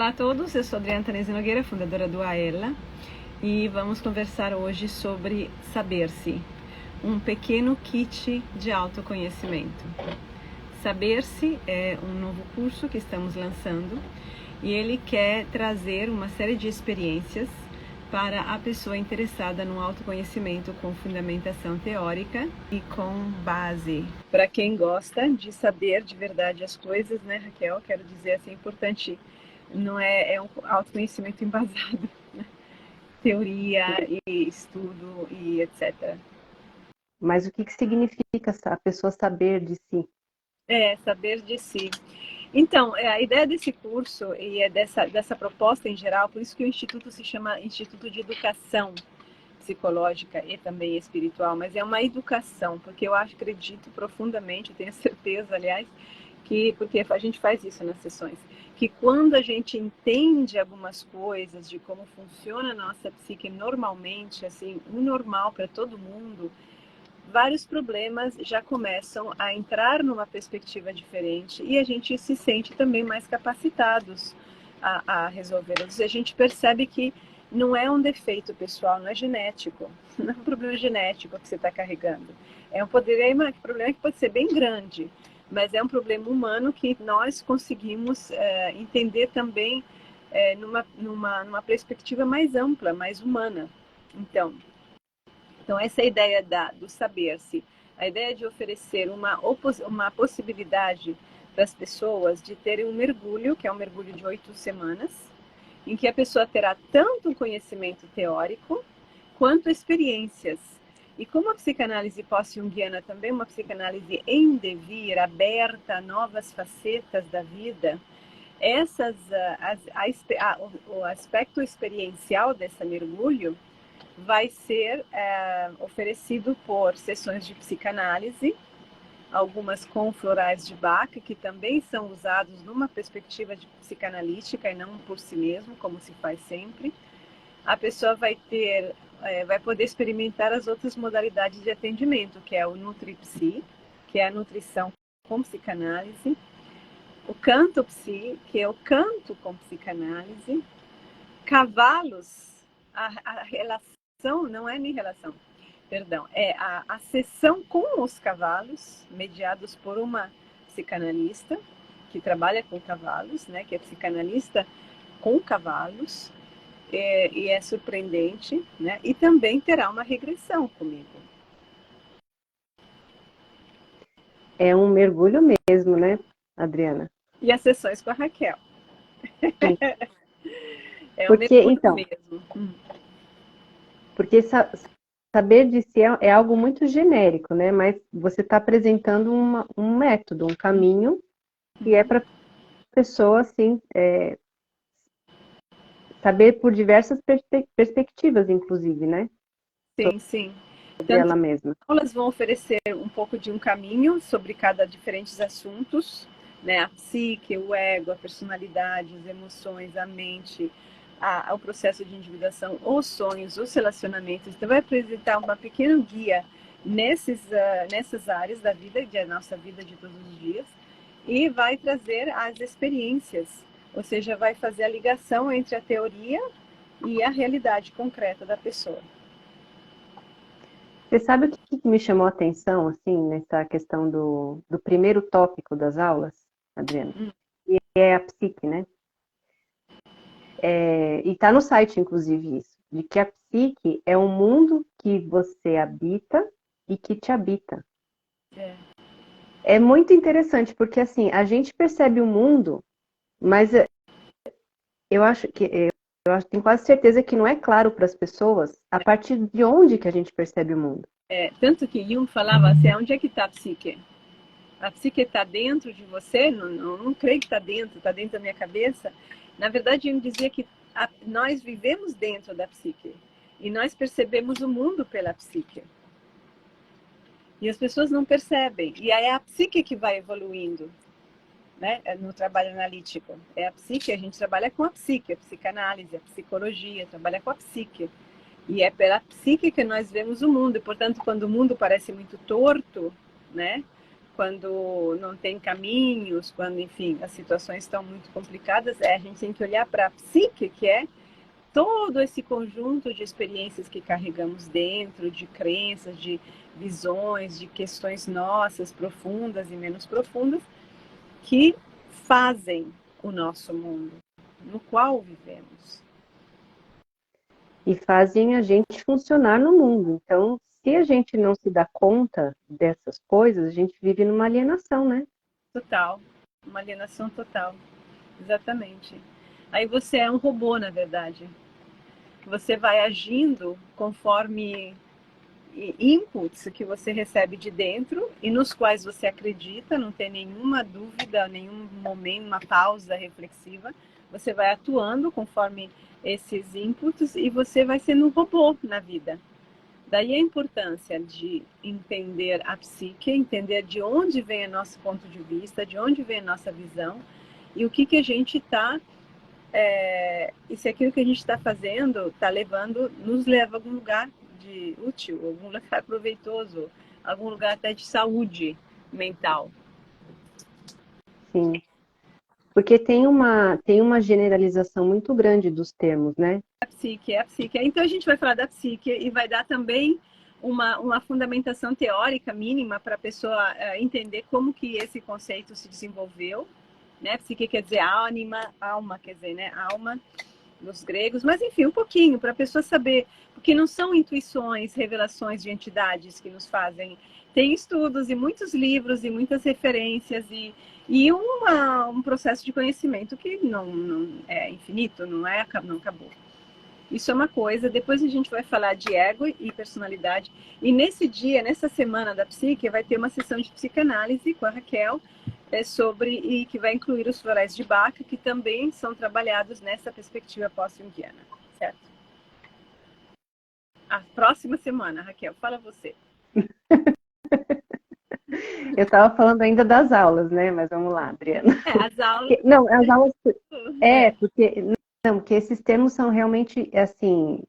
Olá a todos, eu sou Adriana Tanese Nogueira, fundadora do AELA, e vamos conversar hoje sobre Saber-se, um pequeno kit de autoconhecimento. Saber-se é um novo curso que estamos lançando e ele quer trazer uma série de experiências para a pessoa interessada no autoconhecimento com fundamentação teórica e com base. Para quem gosta de saber de verdade as coisas, né, Raquel? Quero dizer assim, é importante, não é um autoconhecimento embasado, né? Teoria e estudo e etc. Mas o que significa a pessoa saber de si? Saber de si. Então, a ideia desse curso e dessa proposta em geral, por isso que o Instituto se chama Instituto de Educação Psicológica e também espiritual, mas é uma educação, porque eu acredito profundamente, eu tenho certeza, aliás, porque a gente faz isso nas sessões, que quando a gente entende algumas coisas de como funciona a nossa psique normalmente, assim, o normal para todo mundo, vários problemas já começam a entrar numa perspectiva diferente e a gente se sente também mais capacitados a resolvê-los. A gente percebe que não é um defeito pessoal, não é genético, não é um problema genético que você está carregando. É um problema que pode ser bem grande, mas é um problema humano que nós conseguimos entender também numa perspectiva mais ampla, mais humana. Então, essa é a ideia do saber-se, a ideia de oferecer uma possibilidade para as pessoas de terem um mergulho, que é um mergulho de 8 semanas, em que a pessoa terá tanto conhecimento teórico quanto experiências. E como a psicanálise pós-junguiana também é uma psicanálise em devir, aberta a novas facetas da vida, o aspecto experiencial desse mergulho vai ser oferecido por sessões de psicanálise, algumas com florais de Bach, que também são usados numa perspectiva de psicanalítica e não por si mesmo, como se faz sempre. A pessoa vai poder experimentar as outras modalidades de atendimento, que é o NutriPsi, que é a nutrição com psicanálise, o CantoPsi, que é o canto com psicanálise, cavalos, a relação, não é nem relação, perdão, é a sessão com os cavalos, mediados por uma psicanalista que trabalha com cavalos, né, que é psicanalista com cavalos, e é surpreendente, né, e também terá uma regressão comigo. É um mergulho mesmo, né, Adriana? E as sessões com a Raquel. Sim. É um Porque, mergulho então, mesmo. porque saber de si é algo muito genérico, né? Mas você está apresentando um método, um caminho que é para a pessoa, assim, saber por diversas perspectivas, inclusive, né? Sim, sim. Sobre Tanto ela mesma. aulas vão oferecer um pouco de um caminho sobre cada diferentes assuntos, né? A psique, o ego, a personalidade, as emoções, a mente, o processo de individuação, os sonhos, os relacionamentos. Então, vai apresentar uma pequena guia nessas áreas da vida, da nossa vida de todos os dias, e vai trazer as experiências, ou seja, vai fazer a ligação entre a teoria e a realidade concreta da pessoa. Você sabe o que me chamou a atenção, assim, nessa questão do primeiro tópico das aulas, Adriana? E é a psique, né? E está no site, inclusive, isso, de que a psique é um mundo que você habita e que te habita. É muito interessante, porque assim, a gente percebe o mundo, mas tenho quase certeza que não é claro para as pessoas a partir de onde que a gente percebe o mundo. Tanto que Jung falava assim, onde é que está a psique? A psique está dentro de você? Não creio que está dentro da minha cabeça. Na verdade, Jung dizia que nós vivemos dentro da psique e nós percebemos o mundo pela psique. E as pessoas não percebem. E aí é a psique que vai evoluindo, né? No trabalho analítico. É a psique, a gente trabalha com a psique, a psicanálise, a psicologia, trabalha com a psique. E é pela psique que nós vemos o mundo. E, portanto, quando o mundo parece muito torto, né? quando não tem caminhos, quando, enfim, as situações estão muito complicadas, a gente tem que olhar para a psique, que é todo esse conjunto de experiências que carregamos dentro, de crenças, de visões, de questões nossas, profundas e menos profundas, que fazem o nosso mundo, no qual vivemos. E fazem a gente funcionar no mundo. Então, se a gente não se dá conta dessas coisas, a gente vive numa alienação, né? Total. Uma alienação total. Exatamente. Aí você é um robô, na verdade. Você vai agindo conforme inputs que você recebe de dentro e nos quais você acredita, não tem nenhuma dúvida, nenhum momento, uma pausa reflexiva. Você vai atuando conforme esses inputs e você vai sendo um robô na vida. Daí a importância de entender a psique, entender de onde vem o nosso ponto de vista, de onde vem a nossa visão e o que a gente está, e se aquilo que a gente está fazendo está levando, nos leva a algum lugar de útil, algum lugar proveitoso, algum lugar até de saúde mental. Sim. Porque tem uma generalização muito grande dos termos, né? A psique. Então a gente vai falar da psique e vai dar também uma fundamentação teórica mínima para a pessoa entender como que esse conceito se desenvolveu, né? Psique quer dizer alma quer dizer, né? Alma dos gregos, mas enfim, um pouquinho para a pessoa saber, porque não são intuições, revelações de entidades que nos fazem. Tem estudos e muitos livros e muitas referências e um processo de conhecimento que não é infinito, não acabou. Isso é uma coisa. Depois a gente vai falar de ego e personalidade. E nesse dia, nessa semana da psique, vai ter uma sessão de psicanálise com a Raquel e que vai incluir os florais de Bach, que também são trabalhados nessa perspectiva pós-junguiana, certo? A próxima semana, Raquel, fala você. Eu estava falando ainda das aulas, né? Mas vamos lá, Adriana. As aulas. Não, as aulas. Porque esses termos são realmente assim.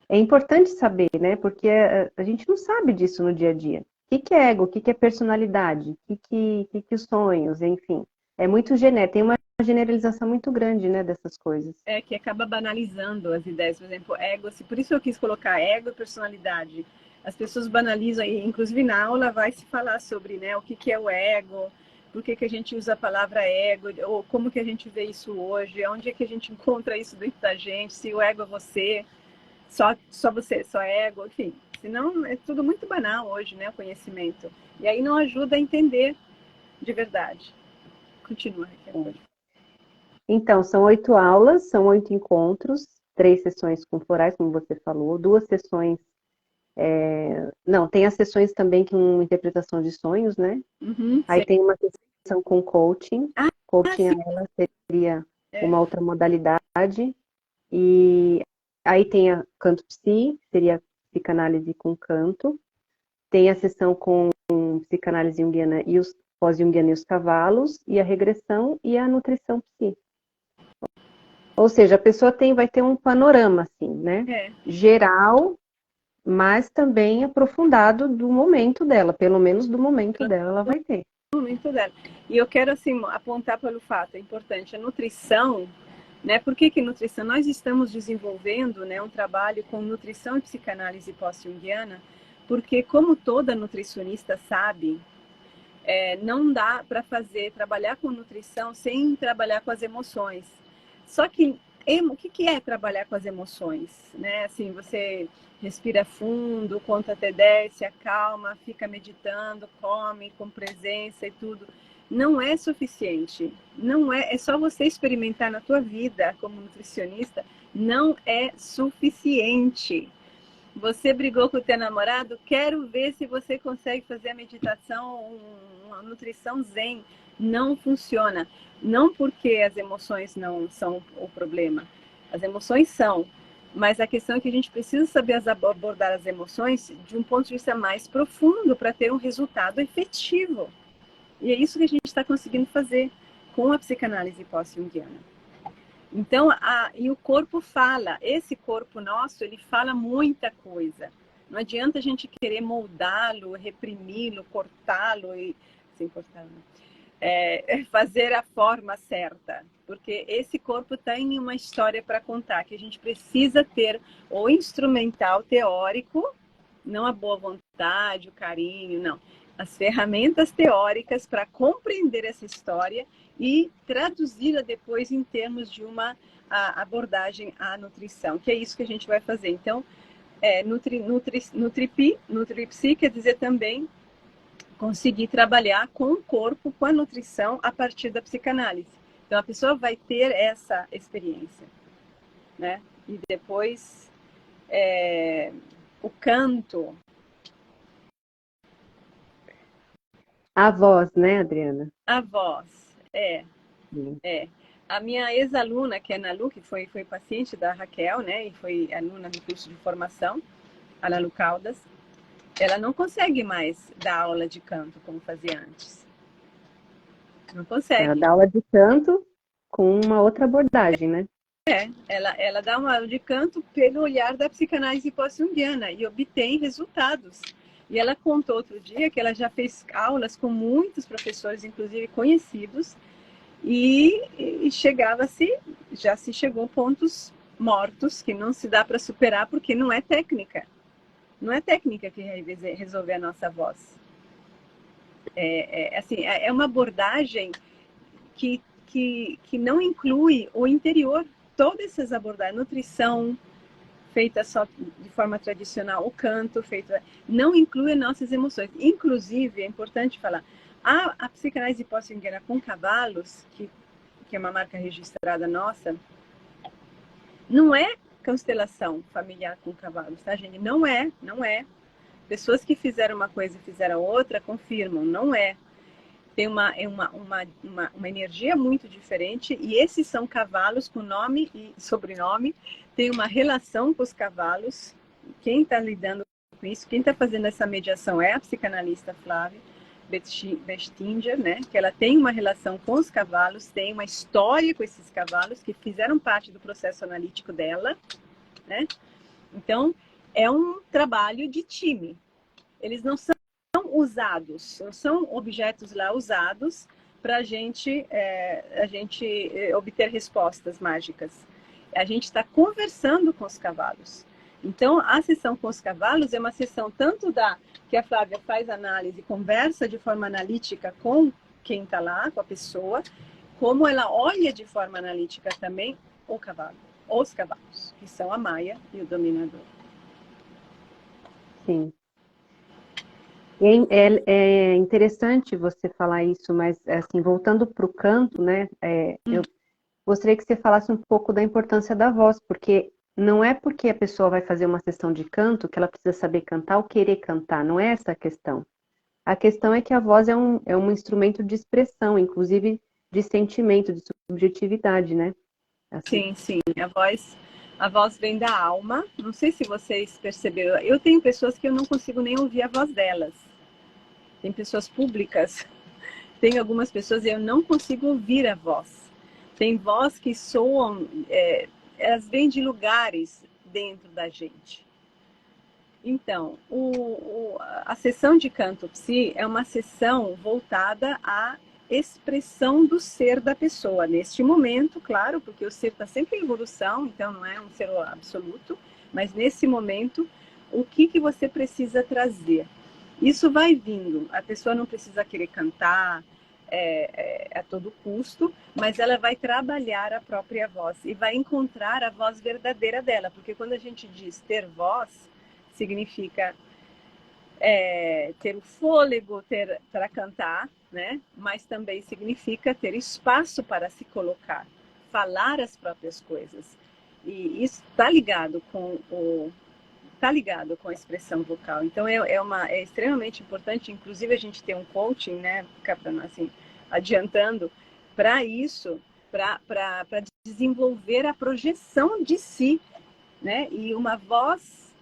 É importante saber, né? Porque a gente não sabe disso no dia a dia. O que é ego? O que é personalidade? O que os sonhos? Enfim, é muito genérico. Tem uma generalização muito grande, né, dessas coisas. Que acaba banalizando as ideias. Por exemplo, ego. Por isso eu quis colocar ego e personalidade. As pessoas banalizam, e inclusive na aula vai se falar sobre, né, o que é o ego, por que a gente usa a palavra ego, ou como que a gente vê isso hoje, onde é que a gente encontra isso dentro da gente, se o ego é você, só você, só ego, enfim. Senão é tudo muito banal hoje, né, o conhecimento. E aí não ajuda a entender de verdade. Continua, Raquel. Então, são 8 aulas, são 8 encontros, 3 sessões com florais, como você falou, 2 sessões. Não, tem as sessões também com interpretação de sonhos, né? Aí Sim. tem uma sessão com coaching. Coaching, ela seria uma outra modalidade. E aí tem a canto psi, seria psicanálise com canto. Tem a sessão com psicanálise junguiana e os pós-junguiana e os cavalos, e a regressão e a nutrição psi. Ou seja, a pessoa vai ter um panorama, assim, né? Geral, mas também aprofundado do momento dela, pelo menos do momento dela ela vai ter. Do momento dela. E eu quero, assim, apontar pelo fato, é importante, a nutrição, né? Por que nutrição? Nós estamos desenvolvendo, né, um trabalho com nutrição e psicanálise pós-junguiana, porque como toda nutricionista sabe, não dá para trabalhar com nutrição sem trabalhar com as emoções. Só que o que é trabalhar com as emoções? Né? Assim, você respira fundo, conta até 10, se acalma, fica meditando, come com presença e tudo. Não é suficiente. Não é só você experimentar na tua vida como nutricionista, não é suficiente. Você brigou com o teu namorado? Quero ver se você consegue fazer a meditação, uma nutrição zen. Não funciona. Não porque as emoções não são o problema. As emoções são. Mas a questão é que a gente precisa saber abordar as emoções de um ponto de vista mais profundo para ter um resultado efetivo. E é isso que a gente está conseguindo fazer com a psicanálise pós-junguiana. Então, e o corpo fala, esse corpo nosso, ele fala muita coisa. Não adianta a gente querer moldá-lo, reprimi-lo, cortá-lo e sem cortá-lo, fazer a forma certa, porque esse corpo tem uma história para contar, que a gente precisa ter o instrumental teórico, não a boa vontade, o carinho, não. As ferramentas teóricas para compreender essa história e traduzi-la depois em termos de uma abordagem à nutrição, que é isso que a gente vai fazer. Então, Nutripsi quer dizer também conseguir trabalhar com o corpo, com a nutrição, a partir da psicanálise. Então, a pessoa vai ter essa experiência, né? E depois, o canto. A voz, né, Adriana? A voz, A minha ex-aluna, que é a Nalu, que foi paciente da Raquel, né? E foi aluna do curso de formação, a Nalu Caldas, ela não consegue mais dar aula de canto como fazia antes. Não consegue. Ela dá aula de canto com uma outra abordagem, né? Ela dá uma aula de canto pelo olhar da psicanálise pós-junguiana e obtém resultados. E ela contou outro dia que ela já fez aulas com muitos professores, inclusive conhecidos, e já se chegou a pontos mortos que não se dá para superar porque não é técnica. Não é técnica que resolve a nossa voz. É uma abordagem que não inclui o interior. Todas essas abordagens, nutrição feita só de forma tradicional, o canto feito, não inclui nossas emoções. Inclusive, é importante falar, a psicanálise pós-junguiana com cavalos, que é uma marca registrada nossa, não é constelação familiar com cavalos, tá, gente? Não é. Pessoas que fizeram uma coisa e fizeram outra confirmam, não é. Tem uma energia muito diferente e esses são cavalos com nome e sobrenome, tem uma relação com os cavalos. Quem está lidando com isso, quem está fazendo essa mediação é a psicanalista Flávia Bestinger, né? Que ela tem uma relação com os cavalos, tem uma história com esses cavalos que fizeram parte do processo analítico dela, né? Então, é um trabalho de time. Eles não são usados, não são objetos lá usados para a gente obter respostas mágicas. A gente está conversando com os cavalos. Então, a sessão com os cavalos é uma sessão tanto que a Flávia faz análise, conversa de forma analítica com quem está lá, com a pessoa, como ela olha de forma analítica também o cavalo, os cavalos, que são a Maia e o dominador. Sim. É interessante você falar isso, mas assim, voltando para o canto, né? Eu gostaria que você falasse um pouco da importância da voz, porque não é porque a pessoa vai fazer uma sessão de canto que ela precisa saber cantar ou querer cantar, não é essa a questão. A questão é que a voz é um instrumento de expressão, inclusive de sentimento, de subjetividade, né? Assim. Sim. A voz vem da alma. Não sei se vocês perceberam. Eu tenho pessoas que eu não consigo nem ouvir a voz delas. Tem pessoas públicas. Tem algumas pessoas que eu não consigo ouvir a voz. Tem voz que soam, elas vêm de lugares dentro da gente. Então, a sessão de canto psi é uma sessão voltada à expressão do ser da pessoa. Neste momento, claro, porque o ser está sempre em evolução, então não é um ser absoluto, mas nesse momento, o que você precisa trazer? Isso vai vindo, a pessoa não precisa querer cantar a todo custo, mas ela vai trabalhar a própria voz e vai encontrar a voz verdadeira dela, porque quando a gente diz ter voz, significa ter o fôlego para cantar, né? Mas também significa ter espaço para se colocar, falar as próprias coisas. E isso está ligado com a expressão vocal. Então é extremamente importante, inclusive a gente tem um coaching, né, assim, adiantando para isso, para desenvolver a projeção de si, né? E a voz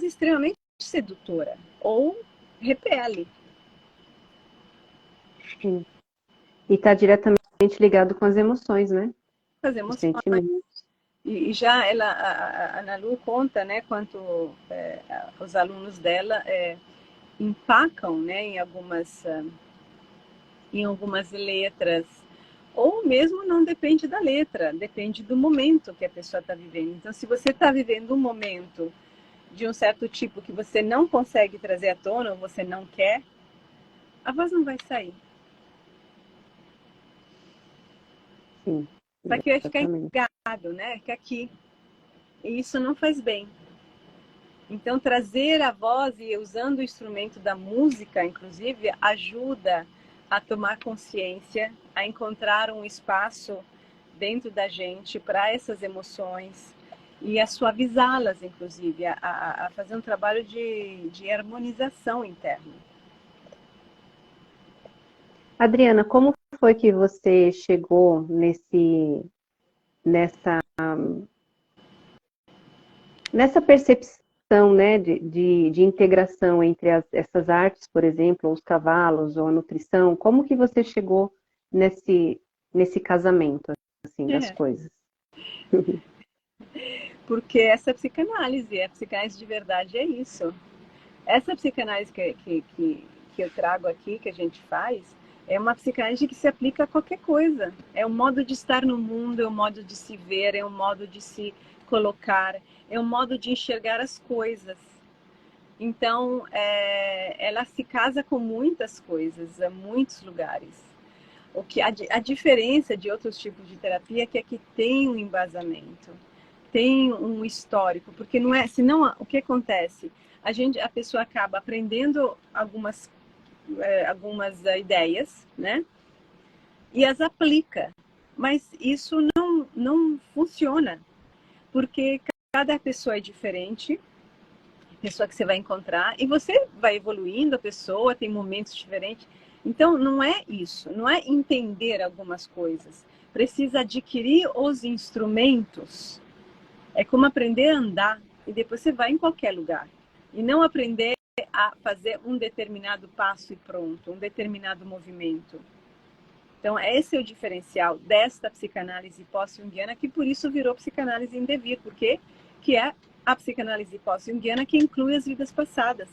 é extremamente sedutora ou repele. Sim. E está diretamente ligado com as emoções, né? As emoções. E já ela, a Ana Lu conta, né, quanto os alunos dela empacam, né, em algumas letras, ou mesmo não depende da letra, depende do momento que a pessoa está vivendo. Então, se você está vivendo um momento de um certo tipo que você não consegue trazer à tona, ou você não quer, a voz não vai sair. Sim, Só que vai ficar exatamente. engasgado, né? Que aqui. E isso não faz bem. Então, trazer a voz e usando o instrumento da música, inclusive, ajuda a tomar consciência, a encontrar um espaço dentro da gente para essas emoções e a suavizá-las, inclusive, a fazer um trabalho de harmonização interna. Adriana, como foi que você chegou nessa, nessa percepção, né, de integração entre essas artes, por exemplo, ou os cavalos, ou a nutrição? Como que você chegou nesse casamento, assim, das coisas? Porque essa psicanálise, a psicanálise de verdade é isso. Essa psicanálise que eu trago aqui, que a gente faz, é uma psicanálise que se aplica a qualquer coisa. É um modo de estar no mundo, é um modo de se ver, é um modo de se colocar, é um modo de enxergar as coisas. Então, ela se casa com muitas coisas, a muitos lugares. A diferença de outros tipos de terapia é que aqui tem um embasamento, tem um histórico, porque não é, senão o que acontece? A pessoa acaba aprendendo algumas ideias, né? E as aplica, mas isso não funciona, porque cada pessoa é diferente, pessoa que você vai encontrar, e você vai evoluindo a pessoa, tem momentos diferentes. Então, não é isso, não é entender algumas coisas. Precisa adquirir os instrumentos. É como aprender a andar, e depois você vai em qualquer lugar. E não aprender a fazer um determinado passo e pronto, um determinado movimento. Então, esse é o diferencial desta psicanálise pós-junguiana, que por isso virou psicanálise em devir, porque que é a psicanálise pós-junguiana que inclui as vidas passadas.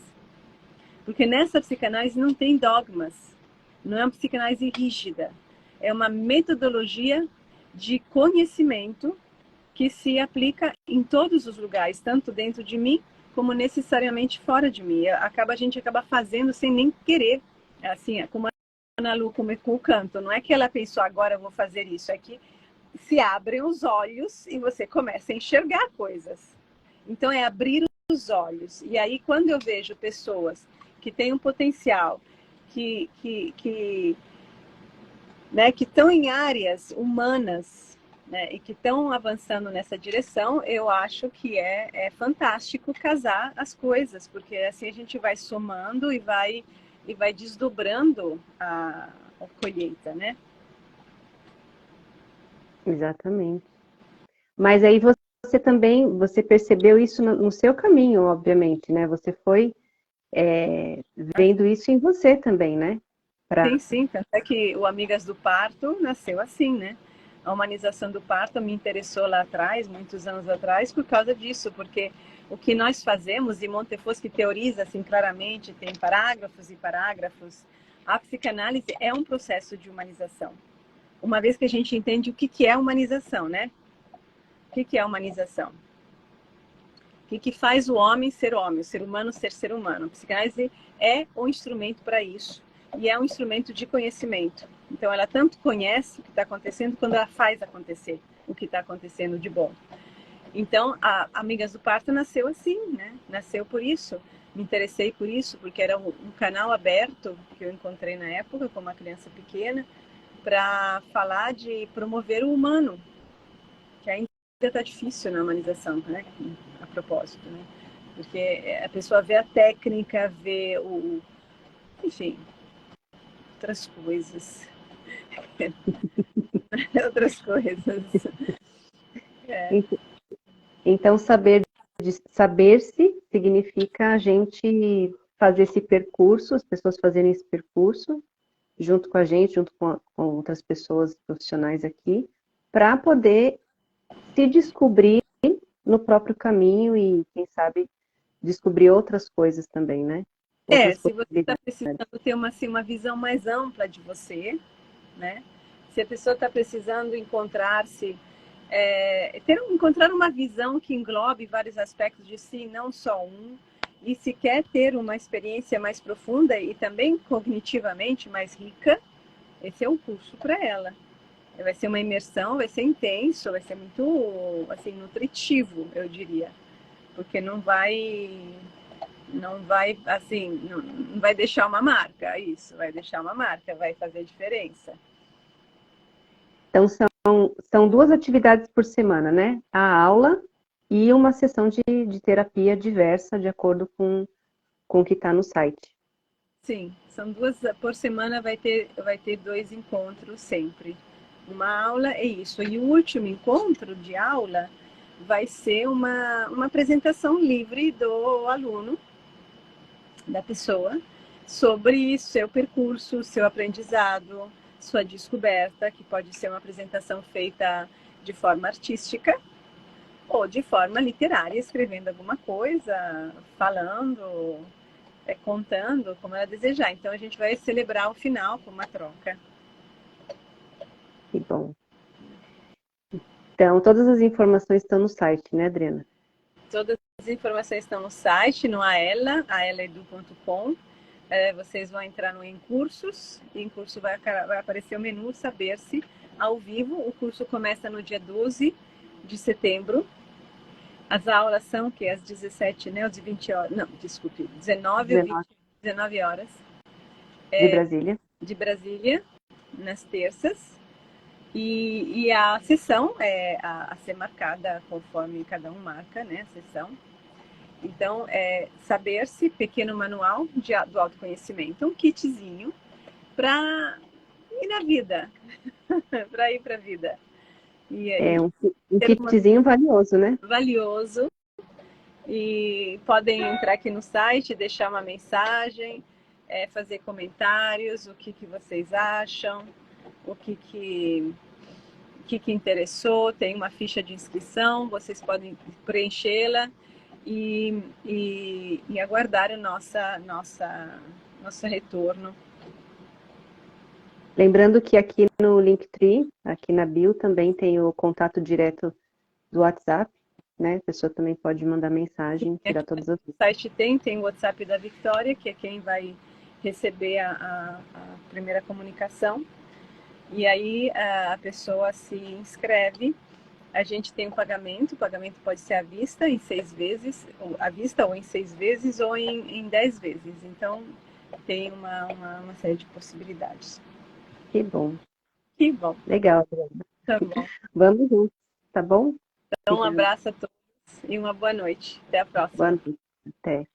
Porque nessa psicanálise não tem dogmas, não é uma psicanálise rígida, é uma metodologia de conhecimento que se aplica em todos os lugares, tanto dentro de mim como necessariamente fora de mim. A gente acaba fazendo sem nem querer, assim, como a Ana Lu com o canto. Não é que ela pensou, agora eu vou fazer isso, é que se abrem os olhos e você começa a enxergar coisas. Então é abrir os olhos. E aí quando eu vejo pessoas que têm um potencial, né, que estão em áreas humanas, né, e que estão avançando nessa direção, eu acho que é fantástico casar as coisas, porque assim a gente vai somando e vai desdobrando a colheita, né? Exatamente. Mas aí você também, você percebeu isso no seu caminho, obviamente, né? Você foi vendo isso em você também, né? Sim, Pra... sim, tanto é que o Amigas do Parto nasceu assim, né? A humanização do parto me interessou lá atrás, muitos anos atrás, por causa disso, porque o que nós fazemos, e Montefoschi teoriza assim claramente, tem parágrafos e parágrafos, a psicanálise é um processo de humanização. Uma vez que a gente entende o que é humanização, né? O que é humanização? O que faz o homem, o ser humano ser ser humano? A psicanálise é um instrumento para isso e é um instrumento de conhecimento. Então, ela tanto conhece o que está acontecendo quando ela faz acontecer o que está acontecendo de bom. Então, a Amigas do Parto nasceu assim, né? Nasceu por isso. Me interessei por isso, porque era um canal aberto que eu encontrei na época, com uma criança pequena, para falar de promover o humano, que ainda está difícil na humanização, né? A propósito, né? Porque a pessoa vê a técnica, vê enfim, outras coisas. Outras coisas. É. Então, saber-se significa a gente fazer esse percurso, as pessoas fazerem esse percurso junto com a gente, junto com outras pessoas profissionais aqui, para poder se descobrir no próprio caminho e, quem sabe, descobrir outras coisas também, né? Outras Se você está possibilidades. precisando ter assim, uma visão mais ampla de você, né? Se a pessoa está precisando encontrar-se, encontrar uma visão que englobe vários aspectos de si, não só um, e se quer ter uma experiência mais profunda e também cognitivamente mais rica, esse é um curso para ela. Vai ser uma imersão, vai ser intenso, vai ser muito assim, nutritivo, eu diria. Porque não vai assim, não vai deixar uma marca, isso, vai deixar uma marca, vai fazer diferença. Então, são 2 atividades por semana, né? A aula e uma sessão de terapia diversa, de acordo com o que está no site. Sim, são 2 por semana, vai ter 2 encontros sempre. Uma aula é isso. E o último encontro de aula vai ser uma apresentação livre do aluno, da pessoa, sobre seu percurso, seu aprendizado, sua descoberta, que pode ser uma apresentação feita de forma artística ou de forma literária, escrevendo alguma coisa, falando, contando, como ela desejar. Então a gente vai celebrar o final com uma troca. Que bom. Então, todas as informações estão no site, né, Adriana? Todas as informações estão no site, no aelaedu.com. Vocês vão entrar no Em Cursos, e em curso vai aparecer o menu Saber-se ao vivo. O curso começa no dia 12 de setembro. As aulas são que às 17, né, às 20 horas. Não, desculpe, 19 ou 19 horas. De Brasília. De Brasília, nas terças. E a sessão é a ser marcada conforme cada um marca, né, a sessão. Então, Saber-se, pequeno manual do autoconhecimento, um kitzinho para ir na vida, para ir para a vida. Um kitzinho valioso, né? Valioso. E podem entrar aqui no site, deixar uma mensagem, fazer comentários, o que vocês acham, o que interessou. Tem uma ficha de inscrição, vocês podem preenchê-la e aguardar o nosso retorno. Lembrando que aqui no Linktree, aqui na bio, também tem o contato direto do WhatsApp, né? A pessoa também pode mandar mensagem, tirar todas as dúvidas. No site tem o WhatsApp da Victoria, que é quem vai receber a primeira comunicação. E aí a pessoa se inscreve. A gente tem o pagamento pode ser à vista, em 6 vezes, à vista ou em 6 vezes, ou em 10 vezes. Então, tem uma série de possibilidades. Que bom. Que bom. Legal, Adriana. Tá bom. Vamos juntos, tá bom? Então, um abraço a todos e uma boa noite. Até a próxima. Boa noite. Até.